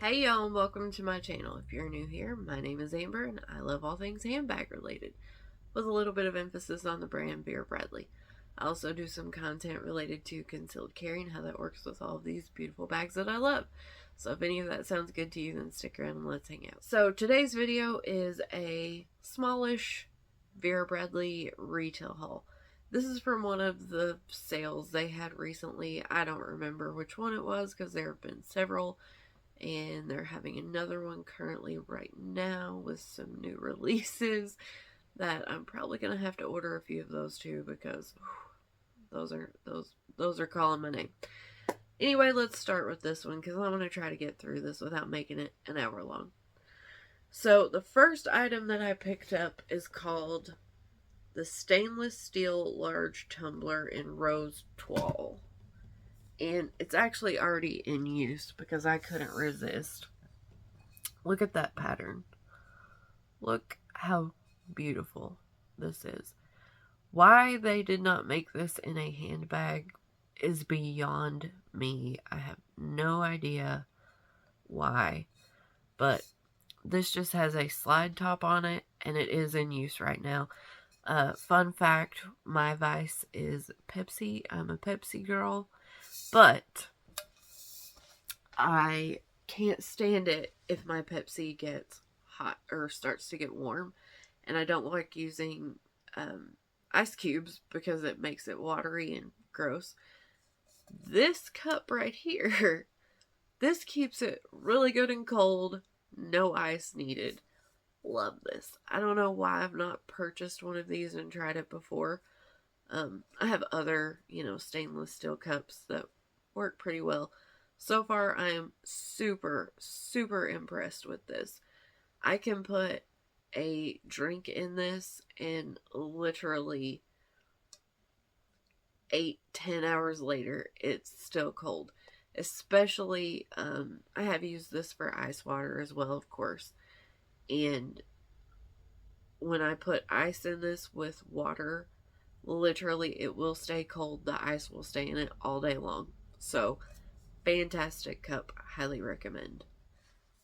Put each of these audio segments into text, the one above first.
Hey y'all, and welcome to my channel. If you're new here, my name is Amber and I love all things handbag related, with a little bit of emphasis on the brand Vera Bradley. I also do some content related to concealed carry and how that works with all of these beautiful bags that I love. So if any of that sounds good to you, then stick around and let's hang out. So today's video is a smallish Vera Bradley retail haul. This is from one of the sales they had recently. I don't remember which one it was because there have been several. And they're having another one currently right now with some new releases that I'm probably gonna have to order a few of those too, because those are calling my name. Anyway, let's start with this one because I'm gonna try to get through this without making it an hour long. So the first item that I picked up is called the Stainless Steel Large Tumbler in Rose Toile. And it's actually already in use because I couldn't resist. Look at that pattern. Look how beautiful this is. Why they did not make this in a handbag is beyond me. I have no idea why. But this just has a slide top on it and it is in use right now. Fun fact, my vice is Pepsi. I'm a Pepsi girl. But I can't stand it if my Pepsi gets hot or starts to get warm. And I don't like using ice cubes because it makes it watery and gross. This cup right here, this keeps it really good and cold. No ice needed. Love this. I don't know why I've not purchased one of these and tried it before. I have other, stainless steel cups that work pretty well. So far, I am super, super impressed with this. I can put a drink in this and literally 8-10 hours later, it's still cold. Especially, I have used this for ice water as well, of course. And when I put ice in this with water, literally it will stay cold. The ice will stay in it all day long. So, fantastic cup. Highly recommend.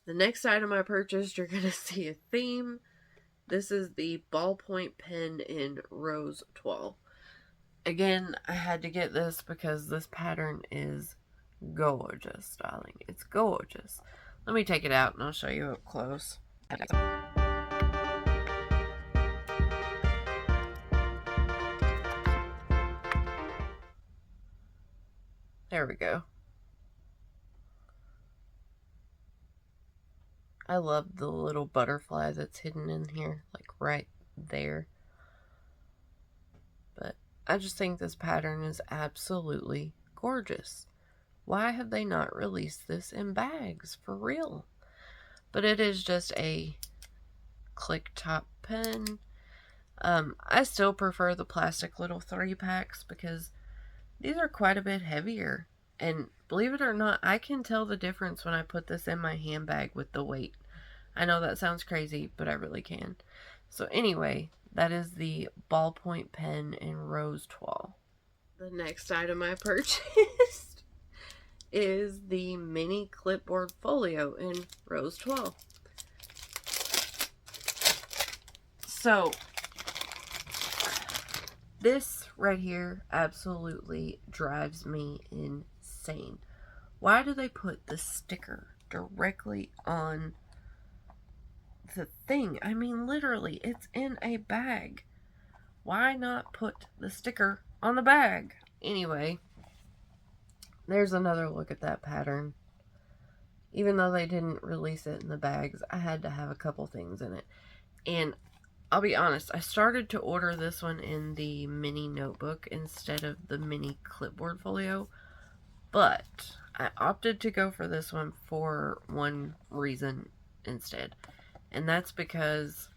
The next item I purchased, you're going to see a theme. This is the Ballpoint pen in Rose Toile. Again, I had to get this because this pattern is gorgeous, darling. It's gorgeous. Let me take it out and I'll show you up close. There we go. I love the little butterfly that's hidden in here, like right there. But I just think this pattern is absolutely gorgeous. Why have they not released this in bags, for real? But it is just a click top pen. I still prefer the plastic little 3-packs because these are quite a bit heavier. And believe it or not, I can tell the difference when I put this in my handbag with the weight. I know that sounds crazy, but I really can. So anyway, that is the Ballpoint pen in Rose Toile. The next item I purchased is the mini Clipboard Folio in Rose Toile. So, this right here absolutely drives me insane. Why do they put the sticker directly on the thing? I mean, literally, it's in a bag. Why not put the sticker on the bag? Anyway, there's another look at that pattern. Even though they didn't release it in the bags, I had to have a couple things in it. And I'll be honest, I started to order this one in the mini notebook instead of the mini Clipboard Folio, but I opted to go for this one for one reason instead, and that's because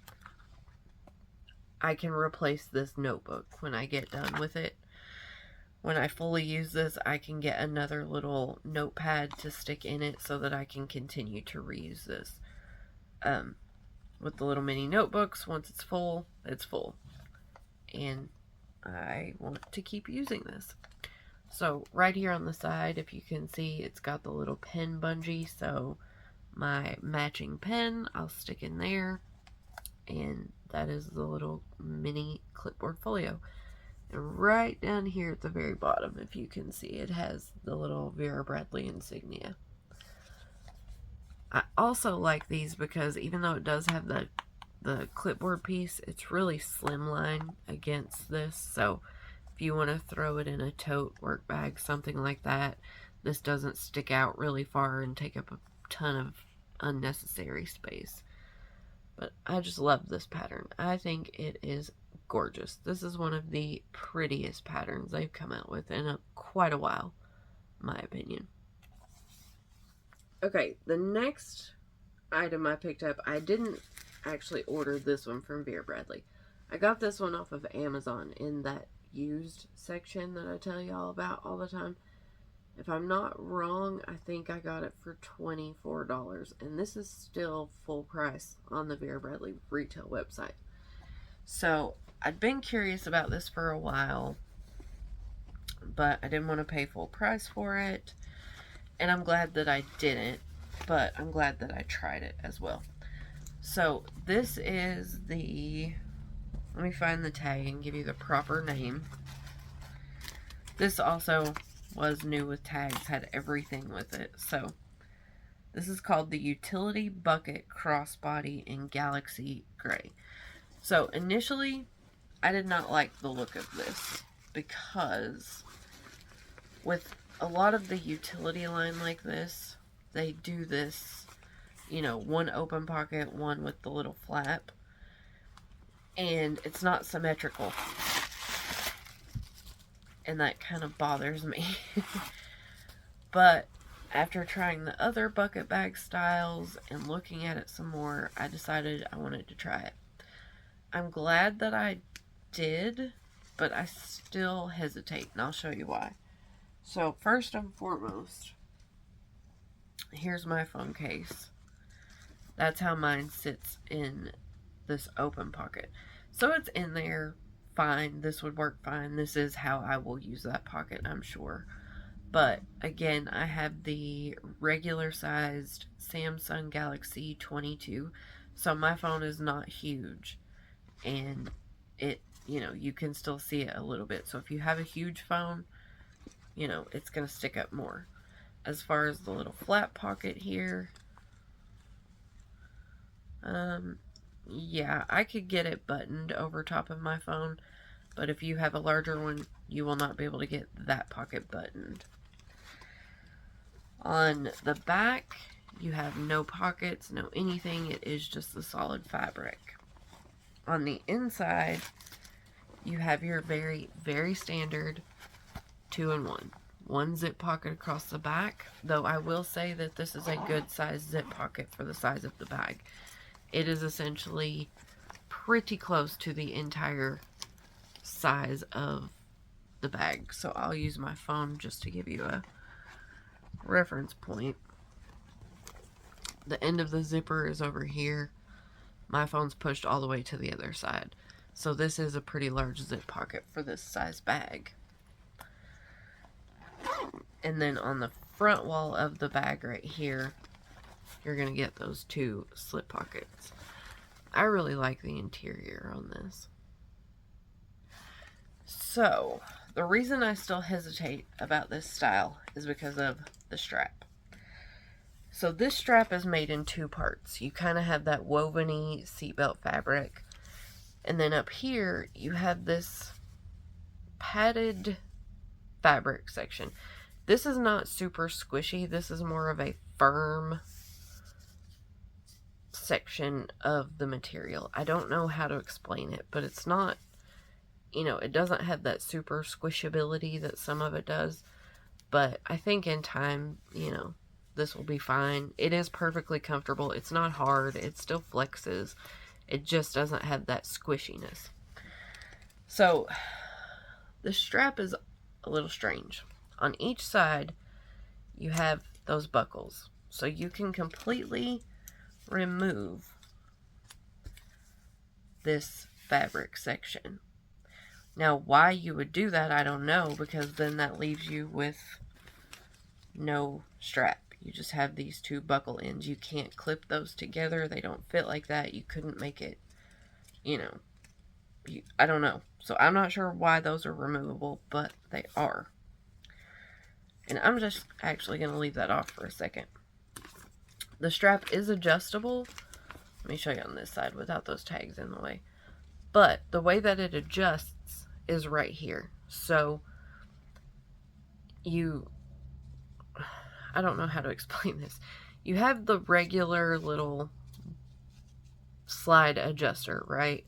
I can replace this notebook when I get done with it. When I fully use this, I can get another little notepad to stick in it so that I can continue to reuse this. With the little mini notebooks, once it's full, it's full. And I want to keep using this. So right here on the side, if you can see, it's got the little pen bungee, so my matching pen I'll stick in there, and that is the little mini clipboard folio. And right down here at the very bottom, if you can see, it has the little Vera Bradley insignia. I also like these because even though it does have the clipboard piece, it's really slimline against this. So if you want to throw it in a tote, work bag, something like that, this doesn't stick out really far and take up a ton of unnecessary space. But I just love this pattern. I think it is gorgeous. This is one of the prettiest patterns they've come out with in quite a while, in my opinion. Okay, the next item I picked up, I didn't actually order this one from Vera Bradley. I got this one off of Amazon in that used section that I tell y'all about all the time. If I'm not wrong, I think I got it for $24, and this is still full price on the Vera Bradley Retail website. So I'd been curious about this for a while, but I didn't want to pay full price for it, and I'm glad that I didn't, but I'm glad that I tried it as well. So this is the, let me find the tag and give you the proper name. This also was new with tags, had everything with it. So this is called the Utility Bucket Crossbody in Galaxy Gray. So initially I did not like the look of this because with a lot of the utility line like this, they do this, you know, one open pocket, one with the little flap, and it's not symmetrical. And that kind of bothers me. But after trying the other bucket bag styles and looking at it some more, I decided I wanted to try it. I'm glad that I did, but I still hesitate, and I'll show you why. So first and foremost, here's my phone case. That's how mine sits in this open pocket. So it's in there fine. This would work fine. This is how I will use that pocket, I'm sure. But again, I have the regular sized Samsung Galaxy 22. So my phone is not huge. And it, you know, you can still see it a little bit. So if you have a huge phone, you know, it's going to stick up more. As far as the little flap pocket here, yeah, I could get it buttoned over top of my phone, but if you have a larger one, you will not be able to get that pocket buttoned. On the back, you have no pockets, no anything. It is just the solid fabric. On the inside, you have your very, very standard 2-in-1. One zip pocket across the back, though I will say that this is a good size zip pocket for the size of the bag. It is essentially pretty close to the entire size of the bag. So I'll use my phone just to give you a reference point. The end of the zipper is over here. My phone's pushed all the way to the other side. So this is a pretty large zip pocket for this size bag. And then on the front wall of the bag right here, you're going to get those two slip pockets. I really like the interior on this. So, the reason I still hesitate about this style is because of the strap. So this strap is made in two parts. You kind of have that woven-y seatbelt fabric. And then up here, you have this padded fabric section. This is not super squishy. This is more of a firm section of the material. I don't know how to explain it, but it's not, you know, it doesn't have that super squishability that some of it does. But I think in time, you know, this will be fine. It is perfectly comfortable. It's not hard. It still flexes. It just doesn't have that squishiness. So the strap is a little strange. On each side, you have those buckles. So you can completely remove this fabric section. Now, why you would do that, I don't know, because then that leaves you with no strap. You just have these two buckle ends. You can't clip those together. They don't fit like that. You couldn't make it, you know, I don't know. So I'm not sure why those are removable, but they are. And I'm just actually going to leave that off for a second. The strap is adjustable. Let me show you on this side without those tags in the way. But the way that it adjusts is right here. So I don't know how to explain this. You have the regular little slide adjuster, right?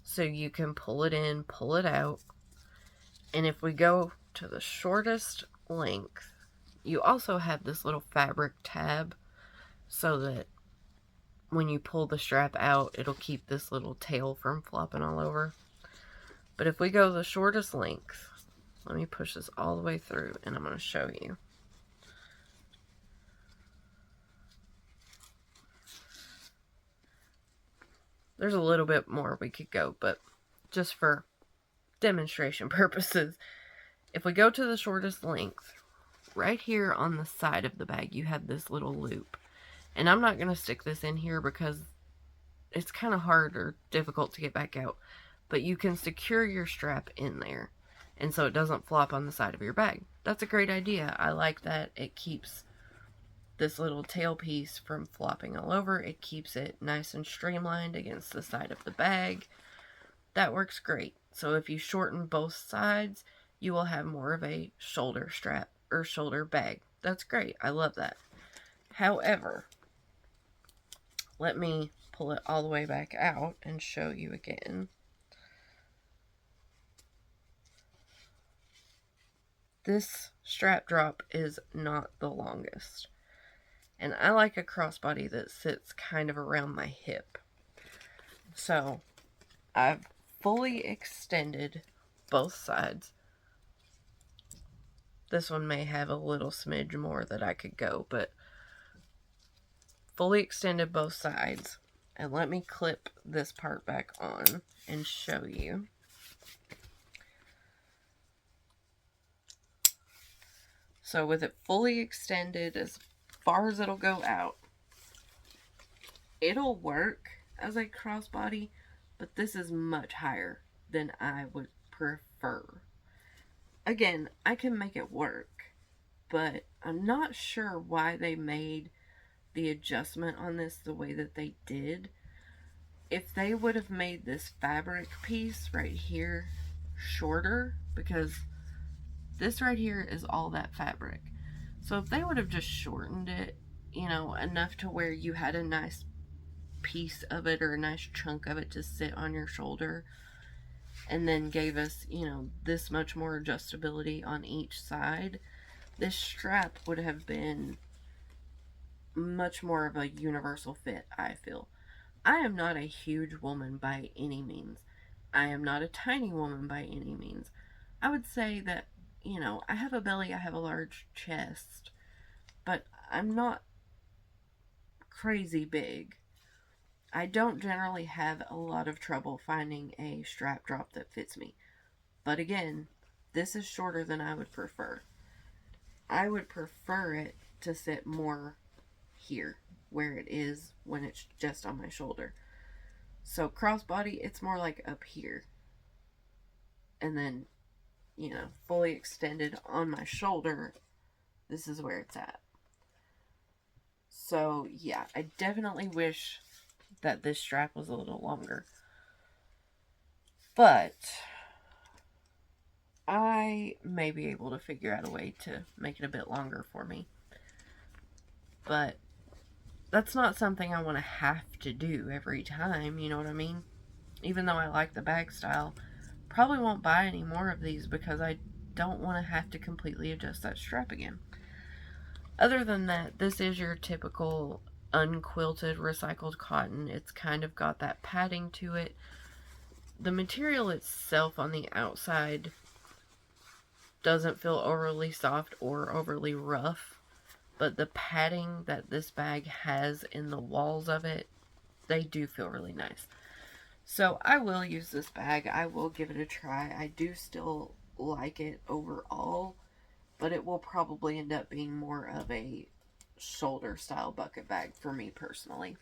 So you can pull it in, pull it out. And if we go to the shortest length, you also have this little fabric tab so that when you pull the strap out, it'll keep this little tail from flopping all over. But if we go the shortest length, let me push this all the way through and I'm going to show you. There's a little bit more we could go, but just for demonstration purposes, if we go to the shortest length, right here on the side of the bag, you have this little loop. And I'm not going to stick this in here because it's kind of hard or difficult to get back out. But you can secure your strap in there, and so it doesn't flop on the side of your bag. That's a great idea. I like that. It keeps this little tail piece from flopping all over. It keeps it nice and streamlined against the side of the bag. That works great. So if you shorten both sides, you will have more of a shoulder strap or shoulder bag. That's great. I love that. However, let me pull it all the way back out and show you again. This strap drop is not the longest. And I like a crossbody that sits kind of around my hip. So I've fully extended both sides. This one may have a little smidge more that I could go, but fully extended both sides. And let me clip this part back on and show you. So with it fully extended as far as it'll go out, it'll work as a crossbody, but this is much higher than I would prefer. Again, I can make it work, but I'm not sure why they made the adjustment on this the way that they did. If they would have made this fabric piece right here shorter, because this right here is all that fabric. So if they would have just shortened it, you know, enough to where you had a nice piece of it or a nice chunk of it to sit on your shoulder, and then gave us, you know, this much more adjustability on each side, this strap would have been much more of a universal fit, I feel. I am not a huge woman by any means. I am not a tiny woman by any means. I would say that, you know, I have a belly, I have a large chest, but I'm not crazy big. I don't generally have a lot of trouble finding a strap drop that fits me. But again, this is shorter than I would prefer. I would prefer it to sit more here, where it is when it's just on my shoulder. So crossbody, it's more like up here. And then, you know, fully extended on my shoulder, this is where it's at. So yeah, I definitely wish that this strap was a little longer. But I may be able to figure out a way to make it a bit longer for me. But that's not something I want to have to do every time, you know what I mean? Even though I like the bag style, probably won't buy any more of these because I don't want to have to completely adjust that strap again. Other than that, this is your typical unquilted recycled cotton. It's kind of got that padding to it. The material itself on the outside doesn't feel overly soft or overly rough, but the padding that this bag has in the walls of it, they do feel really nice. So I will use this bag. I will give it a try. I do still like it overall, but it will probably end up being more of a shoulder style bucket bag for me personally.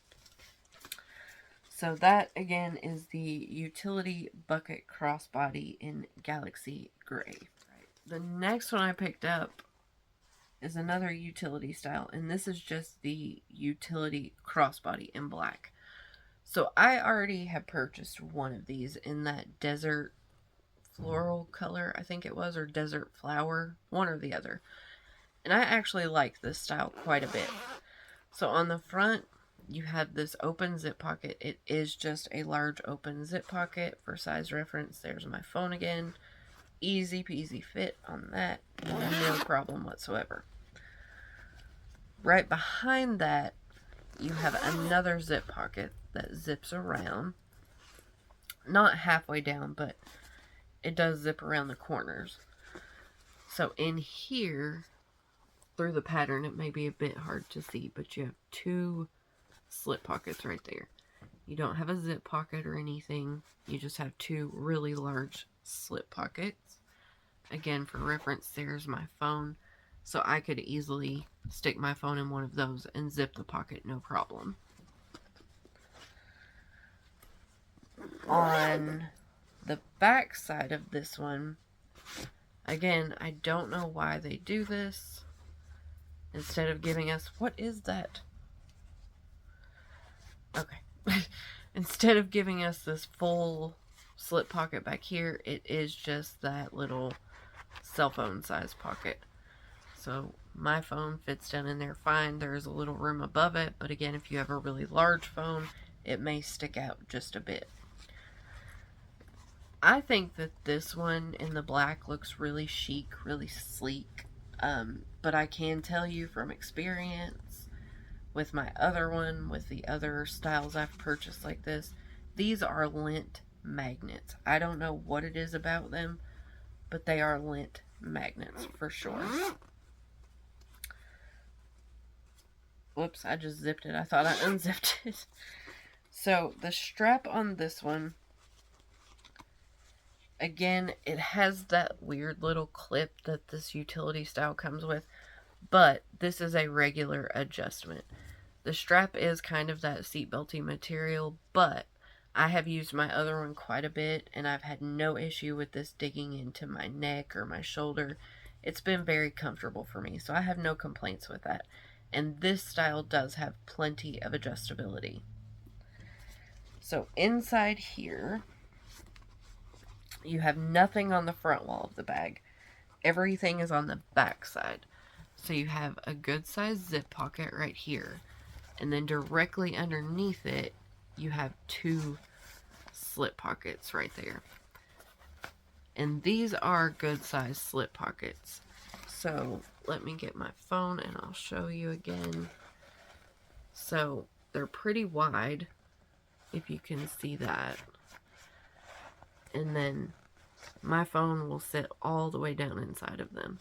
So that again is the Utility Bucket Crossbody in Galaxy Gray. The next one I picked up is another utility style, and this is just the Utility Crossbody in black. So I already have purchased one of these in that desert floral color, I think it was, or desert flower, one or the other. And I actually like this style quite a bit. So on the front, you have this open zip pocket. It is just a large open zip pocket. For size reference, there's my phone again. Easy peasy fit on that. No problem whatsoever. Right behind that, you have another zip pocket that zips around. Not halfway down, but it does zip around the corners. So in here, through the pattern, it may be a bit hard to see, but you have two slip pockets right there. You don't have a zip pocket or anything. You just have two really large slip pockets. Again, for reference, there's my phone. So I could easily stick my phone in one of those and zip the pocket, no problem. On the back side of this one, again, I don't know why they do this. Instead of giving us, what is that? Okay. Instead of giving us this full slip pocket back here, it is just that little cell phone size pocket. So my phone fits down in there fine. There's a little room above it, but again, if you have a really large phone, it may stick out just a bit. I think that this one in the black looks really chic, really sleek, but I can tell you from experience with my other one, with the other styles I've purchased like this, these are lint magnets. I don't know what it is about them, but they are lint magnets for sure. Whoops, I just zipped it. I thought I unzipped it. So the strap on this one, again, it has that weird little clip that this utility style comes with, but this is a regular adjustment. The strap is kind of that seatbelty material, but I have used my other one quite a bit, and I've had no issue with this digging into my neck or my shoulder. It's been very comfortable for me, so I have no complaints with that. And this style does have plenty of adjustability. So inside here, you have nothing on the front wall of the bag. Everything is on the back side. So you have a good sized zip pocket right here. And then directly underneath it, you have two slip pockets right there. And these are good sized slip pockets. So let me get my phone and I'll show you again. So they're pretty wide, if you can see that. And then my phone will sit all the way down inside of them.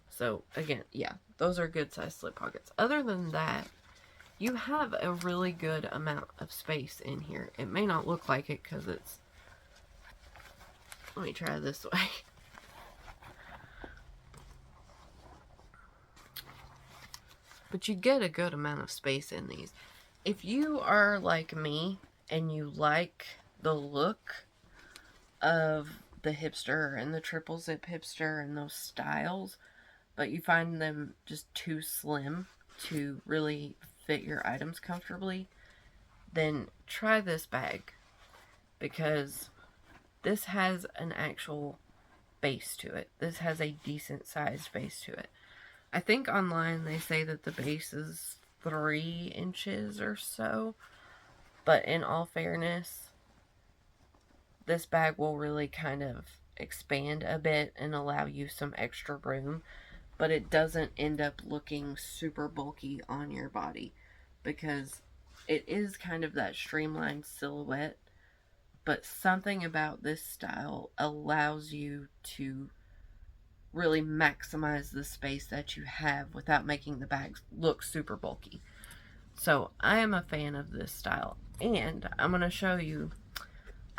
So again, yeah, those are good sized slip pockets. Other than that, you have a really good amount of space in here. It may not look like it because it's... Let me try this way. But you get a good amount of space in these. If you are like me and you like the look of the hipster and the triple zip hipster and those styles, but you find them just too slim to really fit your items comfortably, then try this bag, because this has an actual base to it. This has a decent sized base to it. I think online they say that the base is 3 inches or so, but in all fairness, this bag will really kind of expand a bit and allow you some extra room, but it doesn't end up looking super bulky on your body, because it is kind of that streamlined silhouette, but something about this style allows you to really maximize the space that you have without making the bags look super bulky. So I am a fan of this style, and I'm going to show you.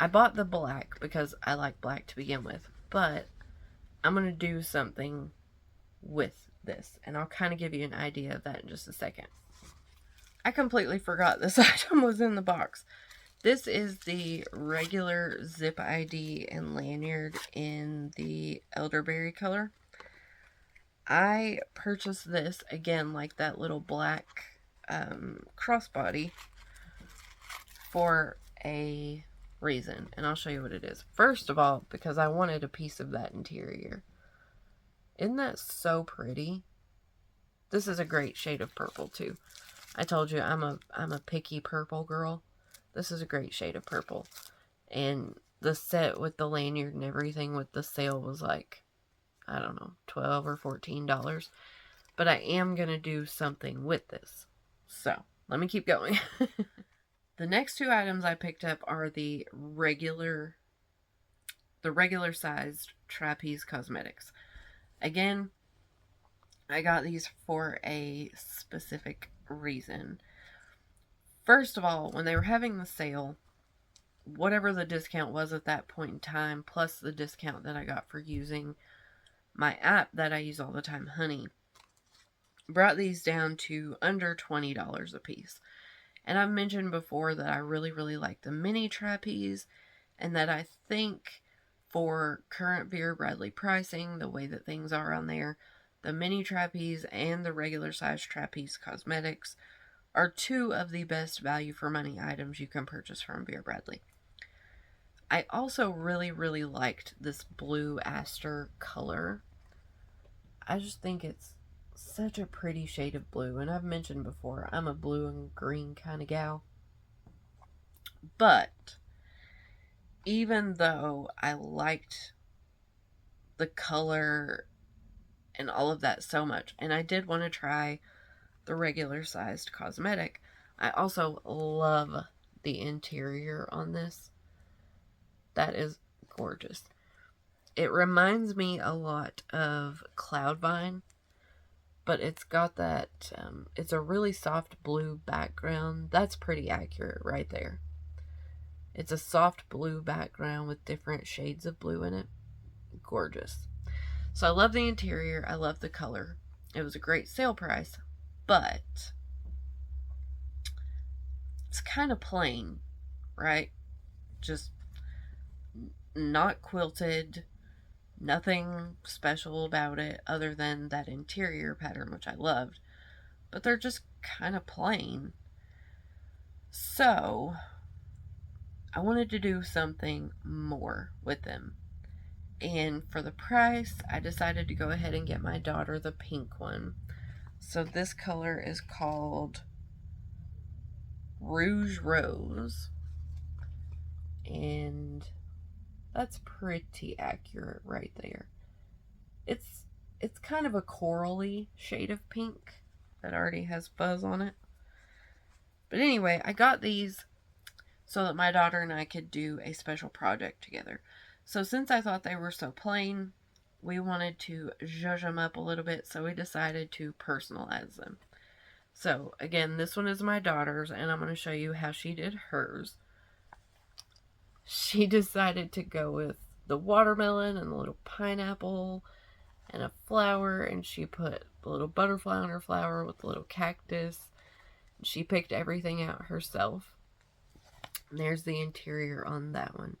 I bought the black because I like black to begin with, but I'm going to do something with this, and I'll kind of give you an idea of that in just a second. I completely forgot this item was in the box. This is the regular zip ID and lanyard in the elderberry color. I purchased this, again, like that little black crossbody, for a reason, and I'll show you what it is. First of all, because I wanted a piece of that interior. Isn't that so pretty? This is a great shade of purple too. I told you I'm a picky purple girl. This is a great shade of purple. And the set with the lanyard and everything with the sale was like, I don't know, $12 or $14. But I am going to do something with this. So, let me keep going. The next two items I picked up are the regular sized Trapeze Cosmetics. Again, I got these for a specific reason. First of all, when they were having the sale, whatever the discount was at that point in time, plus the discount that I got for using my app that I use all the time, Honey, brought these down to under $20 a piece. And I've mentioned before that I really, really like the mini trapeze, and that I think for current Vera Bradley pricing, the way that things are on there, the mini trapeze and the regular size Trapeze Cosmetics are two of the best value for money items you can purchase from Vera Bradley. I also really, really liked this blue Aster color. I just think it's such a pretty shade of blue, and I've mentioned before, I'm a blue and green kind of gal. But even though I liked the color and all of that so much, and I did want to try the regular sized cosmetic, I also love the interior on this. That is gorgeous. It reminds me a lot of Cloudvine, but it's got that, it's a really soft blue background. That's pretty accurate right there. It's a soft blue background with different shades of blue in it. Gorgeous. So I love the interior. I love the color. It was a great sale price, but it's kind of plain, right? Just not quilted. Nothing special about it other than that interior pattern, which I loved. But they're just kind of plain. So I wanted to do something more with them. And for the price, I decided to go ahead and get my daughter the pink one. So this color is called Rouge Rose. And that's pretty accurate right there. It's kind of a corally shade of pink that already has fuzz on it. But anyway, I got these so that my daughter and I could do a special project together. So since I thought they were so plain, we wanted to zhuzh them up a little bit, so we decided to personalize them. So again, this one is my daughter's, and I'm going to show you how she did hers. She decided to go with the watermelon and the little pineapple and a flower, and she put the little butterfly on her flower with the little cactus. She picked everything out herself. And there's the interior on that one.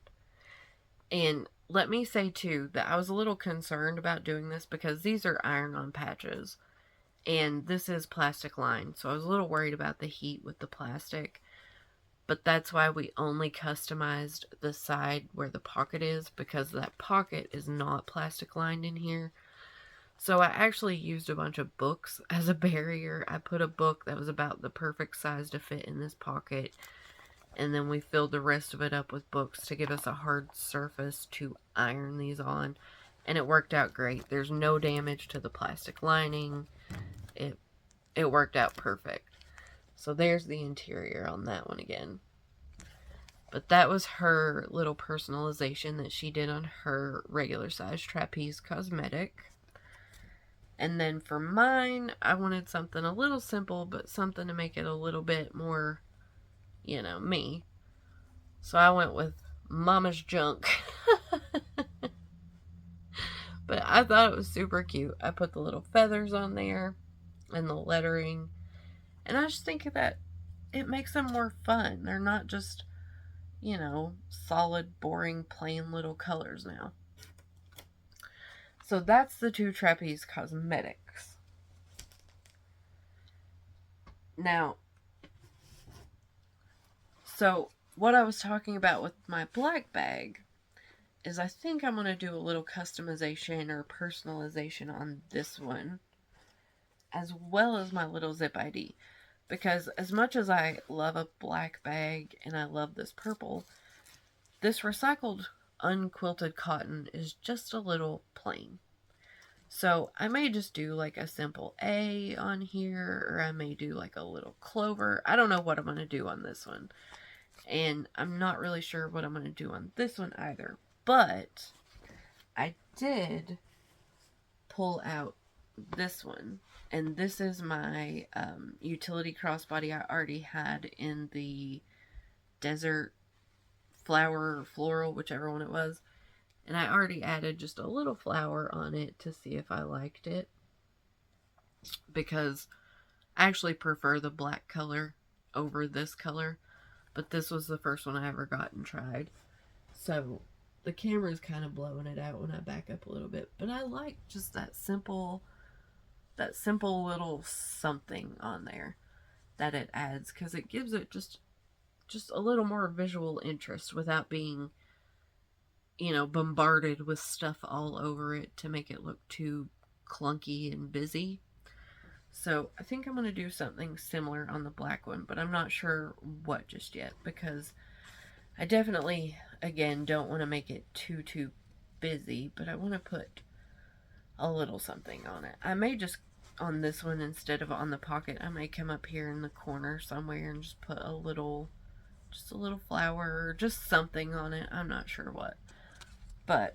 And let me say too that I was a little concerned about doing this because these are iron-on patches and this is plastic lined, so I was a little worried about the heat with the plastic. But that's why we only customized the side where the pocket is, because that pocket is not plastic lined in here. So I actually used a bunch of books as a barrier. I put a book that was about the perfect size to fit in this pocket, and then we filled the rest of it up with books to give us a hard surface to iron these on. And it worked out great. There's no damage to the plastic lining. It worked out perfect. So there's the interior on that one again. But that was her little personalization that she did on her regular size Trapeze Cosmetic. And then for mine, I wanted something a little simple, but something to make it a little bit more, you know, me. So I went with Mama's Junk. But I thought it was super cute. I put the little feathers on there and the lettering. And I just think that it makes them more fun. They're not just, solid, boring, plain little colors now. So that's the two Trapeze Cosmetics. Now, so what I was talking about with my black bag is I think I'm going to do a little customization or personalization on this one, as well as my little zip ID. Because as much as I love a black bag and I love this purple, this recycled unquilted cotton is just a little plain. So I may just do like a simple A on here, or I may do like a little clover. I don't know what I'm going to do on this one. And I'm not really sure what I'm going to do on this one either. But I did pull out this one. And this is my utility crossbody I already had in the desert flower or floral, whichever one it was. And I already added just a little flower on it to see if I liked it. Because I actually prefer the black color over this color. But this was the first one I ever got and tried. So the camera is kind of blowing it out when I back up a little bit. But I like just that simple little something on there that it adds, because it gives it just a little more visual interest without being, bombarded with stuff all over it to make it look too clunky and busy. So I think I'm going to do something similar on the black one, but I'm not sure what just yet, because I definitely, again, don't want to make it too busy, but I want to put a little something on it. I may just, on this one, instead of on the pocket, I may come up here in the corner somewhere and just put just a little flower or just something on it. I'm not sure what. But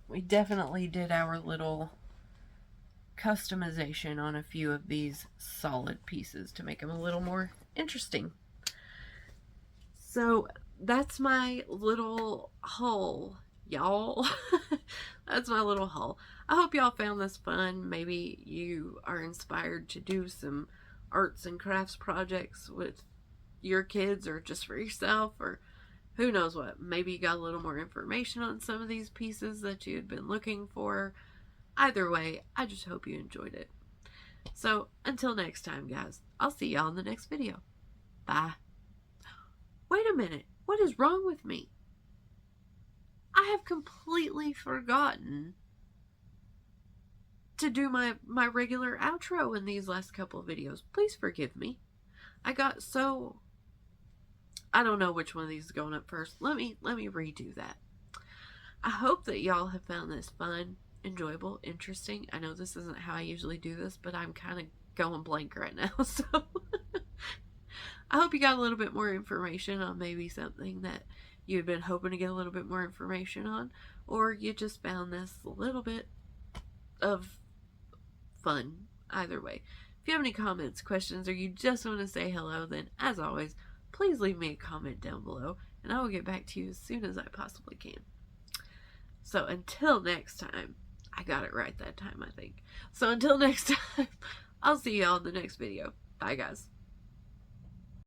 we definitely did our little customization on a few of these solid pieces to make them a little more interesting. So that's my little haul, y'all. That's my little haul. I hope y'all found this fun. Maybe you are inspired to do some arts and crafts projects with your kids or just for yourself, or who knows what. Maybe you got a little more information on some of these pieces that you had been looking for. Either way, I just hope you enjoyed it. So until next time, guys, I'll see y'all in the next video. Bye. Wait a minute. What is wrong with me? I have completely forgotten to do my regular outro in these last couple of videos. Please forgive me. I got so... I don't know which one of these is going up first. Let me redo that. I hope that y'all have found this fun, enjoyable, interesting. I know this isn't how I usually do this, but I'm kind of going blank right now, so... I hope you got a little bit more information on maybe something that you've been hoping to get a little bit more information on, or you just found this a little bit of fun. Either way. If you have any comments, questions, or you just want to say hello, then as always, please leave me a comment down below, and I will get back to you as soon as I possibly can. So until next time, I got it right that time, I think. So until next time, I'll see y'all in the next video. Bye, guys.